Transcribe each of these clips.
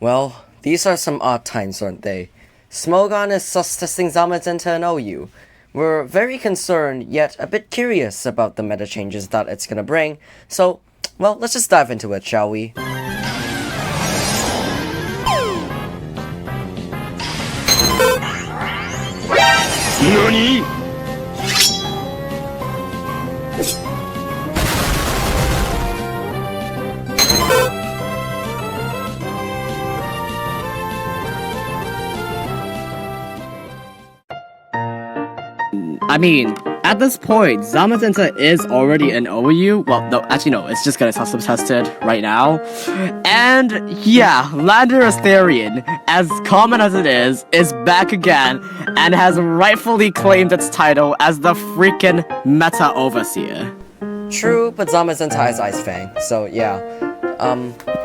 Well, these are some odd times, aren't they? Smogon is sus testing Zamazenta and OU. We're very concerned, yet a bit curious about the meta changes that it's gonna bring, so, well, let's just dive into it, shall we? NANI?! I mean, at this point, Zamazenta is already an OU. Well, no, actually no, it's just gonna custom tested right now. And yeah, Lander Asterion, as common as it is back again and has rightfully claimed its title as the freaking Meta Overseer. True, but Zamazenta has Ice Fang, so yeah.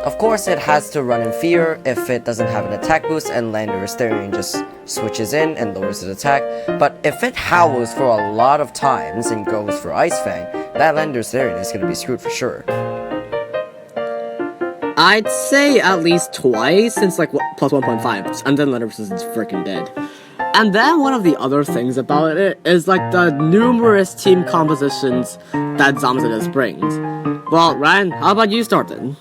Of course it has to run in Fear if it doesn't have an attack boost and Lander Asterion just switches in and lowers its attack, but if it howls for a lot of times and goes for Ice Fang, that Lander Asterion is gonna be screwed for sure. I'd say at least twice since like plus 1.5, and then Lander is freaking dead. And then one of the other things about it is like the numerous team compositions that Zamazenta brings. Well, Ryan, how about you start then?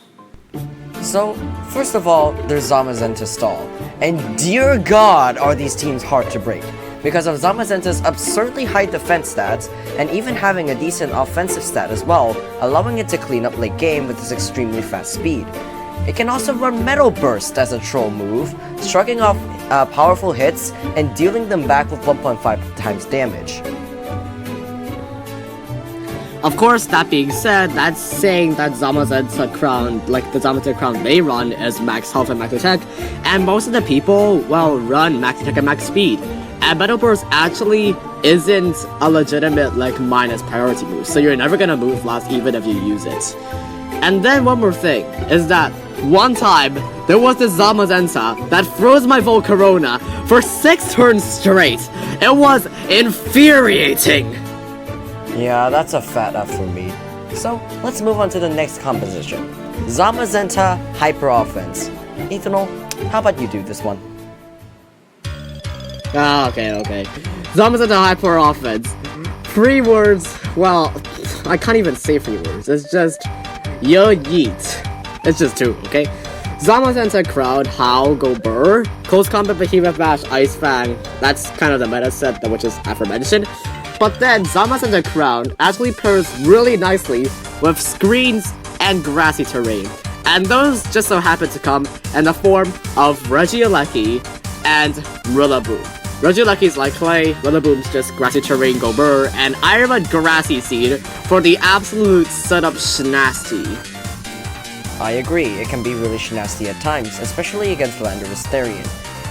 So, first of all, there's Zamazenta Stall, and dear god are these teams hard to break, because of Zamazenta's absurdly high defense stats, and even having a decent offensive stat as well, allowing it to clean up late game with its extremely fast speed. It can also run Metal Burst as a troll move, shrugging off powerful hits and dealing them back with 1.5 times damage. Of course, that being said, that's saying that Zamazenta Crown, like the Zamazenta Crown they run, is max health and max attack, and most of the people, well, run max attack and max speed. And Metal Burst actually isn't a legitimate, like, minus priority move, so you're never gonna move last even if you use it. And then one more thing, is that one time, there was this Zamazenta that froze my Volcarona for 6 turns straight. It was infuriating! Yeah, that's a fat F for me. So, let's move on to the next composition. Zamazenta Hyper Offense. Ethanol, how about you do this one? Okay. Zamazenta Hyper Offense. 3 words, well, I can't even say 3 words. It's just, yo yeet. It's just 2, okay? Zamazenta Crowd, Howl, Go Burr, Close Combat, Behemoth Bash, Ice Fang. That's kind of the meta set, which is aforementioned. But then, Zamazenta Crown actually pairs really nicely with screens and grassy terrain. And those just so happen to come in the form of Regieleki and Rillaboom. Regieleki's like clay, Rillaboom's just grassy terrain go burr, and Iron Grassy Seed for the absolute setup shnasty. I agree, it can be really shnasty at times, especially against Lander Asterion.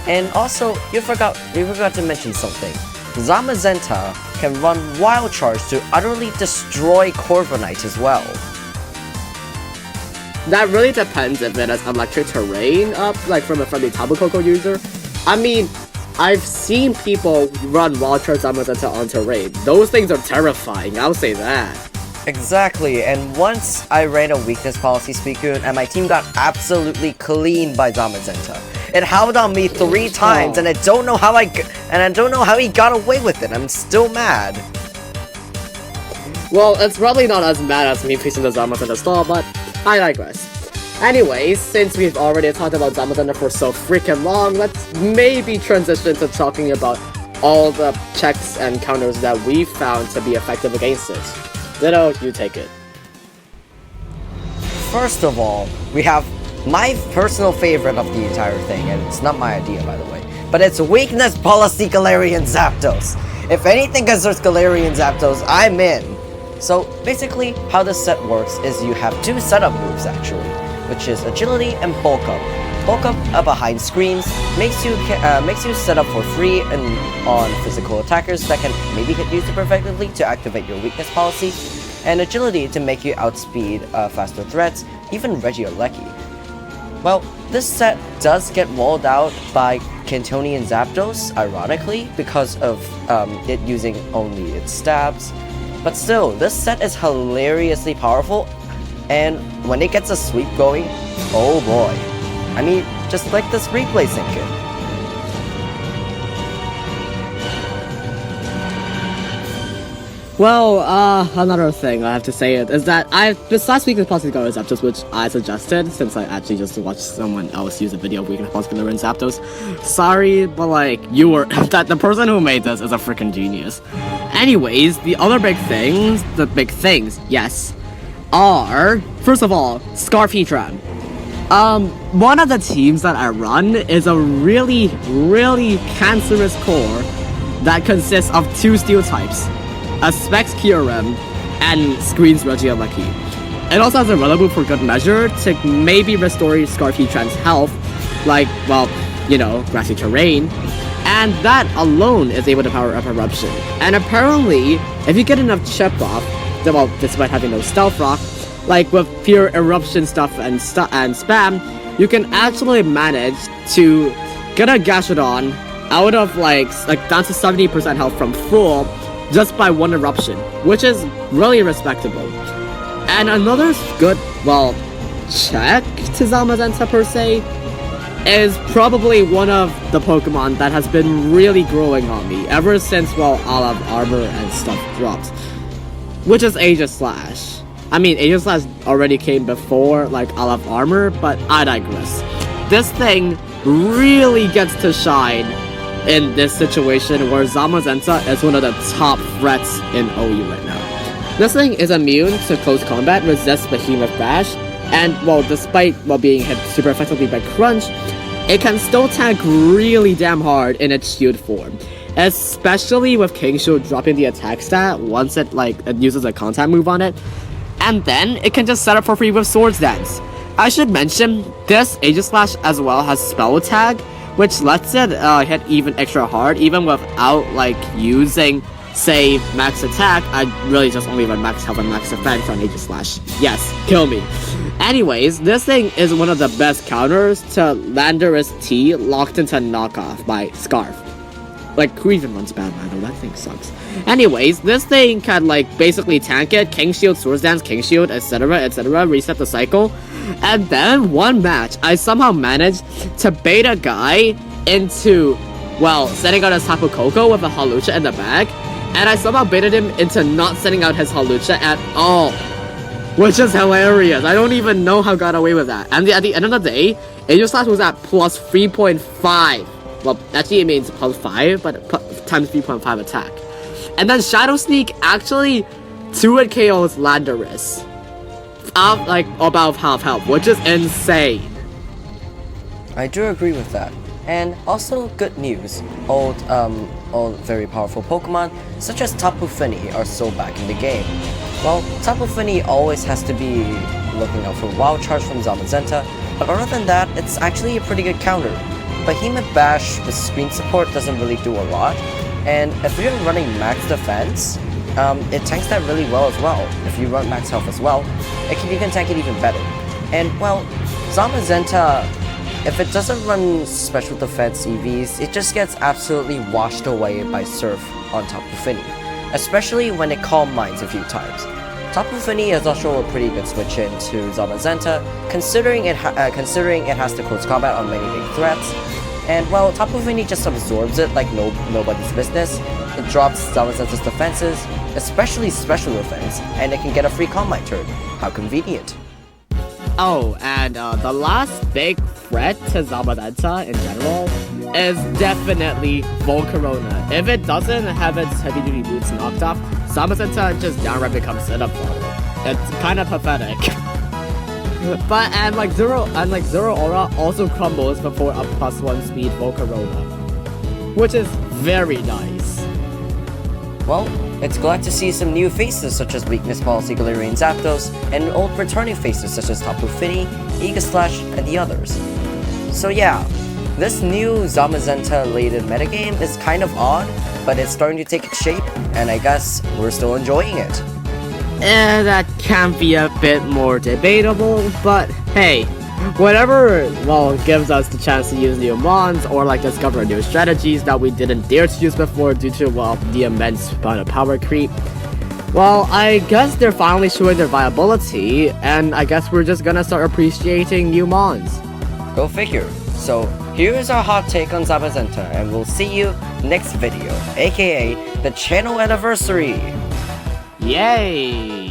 And also, you forgot to mention something. Zamazenta can run Wild Charge to utterly destroy Corviknight as well. That really depends if it has electric terrain up, like from a friendly Tabu Koko user. I mean, I've seen people run Wild Charge Zamazenta on terrain. Those things are terrifying, I'll say that. Exactly, and once I ran a weakness policy Suicune and my team got absolutely cleaned by Zamazenta. It howled on me 3 times, and I don't know how he got away with it. I'm still mad. Well, it's probably not as bad as me facing the Zamazenta stall, but I digress. Anyways, since we've already talked about Zamazenta for so freaking long, let's maybe transition to talking about all the checks and counters that we've found to be effective against it. Ditto, you take it. First of all, we have my personal favorite of the entire thing, and it's not my idea, by the way, but it's Weakness Policy Galarian Zapdos. If anything concerns Galarian Zapdos, I'm in. So, basically, how this set works is you have 2 setup moves, actually, which is Agility and Bulk Up. Bulk Up behind screens makes you set up for free and on physical attackers that can maybe hit you super effectively to activate your weakness policy, and Agility to make you outspeed faster threats, even Regieleki. Well, this set does get walled out by Cantonian Zapdos, ironically, because of it using only its stabs. But still, this set is hilariously powerful, and when it gets a sweep going, oh boy. I mean, just like this replacing kit. Well, another thing I have to say is that this last week was possibly going to Zapdos, which I suggested, since I actually just watched someone else use a video of weakness possibly in Zapdos. Sorry, but like, the person who made this is a freaking genius. Anyways, the big things, yes, are, first of all, Scarf Heatran. One of the teams that I run is a really, really cancerous core that consists of 2 steel types. A Specs Kyurem, and Screens Regieleki. It also has a Reliable for good measure to maybe restore Scarf Heatran's health, like, well, you know, grassy terrain, and that alone is able to power up Eruption. And apparently, if you get enough chip off, well, despite having no Stealth Rock, like with pure Eruption stuff and spam, you can actually manage to get a Gashadon out of like down to 70% health from full, just by 1 eruption, which is really respectable. And another good, well, check to Zamazenta per se, is probably one of the Pokemon that has been really growing on me ever since, well, Olive Armor and stuff dropped, which is Aegislash. I mean, Aegislash already came before, like, Olive Armor, but I digress. This thing really gets to shine in this situation where Zamazenta is one of the top threats in OU right now. This thing is immune to close combat, resists Behemoth Bash, and well, despite being hit super effectively by Crunch, it can still tank really damn hard in its shield form. Especially with King Shield dropping the attack stat once it uses a contact move on it, and then it can just set up for free with Swords Dance. I should mention, this Aegislash as well has Spell Tag, which lets it hit even extra hard, even without, like, using, say, max attack. I really just only run max health and max defense on Aegislash. Yes, kill me. Anyways, this thing is one of the best counters to Landorus T locked into knockoff by Scarf. Like, who even runs Batman? That thing sucks. Anyways, this thing can, like, basically tank it, King Shield, Swords Dance, King Shield, etc., reset the cycle. And then, one match, I somehow managed to bait a guy into, well, setting out his Tapu Koko with a Hawlucha in the bag, and I somehow baited him into not sending out his Hawlucha at all. Which is hilarious. I don't even know how I got away with that. And at the end of the day, Aegislash was at plus 3.5. Well, actually it means plus 5, but times 3.5 attack. And then Shadow Sneak actually 2-hit KOs Landorus. Like, about half health, which is insane. I do agree with that. And also good news, old very powerful Pokemon, such as Tapu Fini, are still back in the game. Well, Tapu Fini always has to be looking out for Wild Charge from Zamazenta, but other than that, it's actually a pretty good counter. Behemoth Bash with screen support doesn't really do a lot, and if you're running max defense, it tanks that really well as well. If you run max health as well, you can tank it even better. And well, Zamazenta, if it doesn't run special defense EVs, it just gets absolutely washed away by Surf on Tapu Fini, especially when it Calm Minds a few times. Tapu Fini is also a pretty good switch in to Zamazenta, considering it has to close combat on many big threats. And well, Tapu Fini just absorbs it like nobody's business. It drops Zamazenta's defenses, especially special defense, and it can get a free Calm Mind turn. How convenient. Oh, and the last big threat to Zamazenta in general is definitely Volcarona. If it doesn't have its heavy-duty boots knocked off, Zamazenta just downright becomes sit-up fodder. It's kind of pathetic. But Zero Aura also crumbles before a +1 speed Volcarona, which is very nice. Well, it's glad to see some new faces such as Weakness Policy Galarian Zapdos, and old returning faces such as Tapu Fini, Aegislash, and the others. So yeah, this new Zamazenta-related metagame is kind of odd, but it's starting to take its shape, and I guess we're still enjoying it. That can be a bit more debatable, but hey, whatever, well, gives us the chance to use new mons or discover new strategies that we didn't dare to use before due to, well, the immense amount of power creep. Well, I guess they're finally showing their viability, and I guess we're just gonna start appreciating new mons. Go figure. So here's our hot take on Zamazenta, and we'll see you next video, aka the channel anniversary. Yay!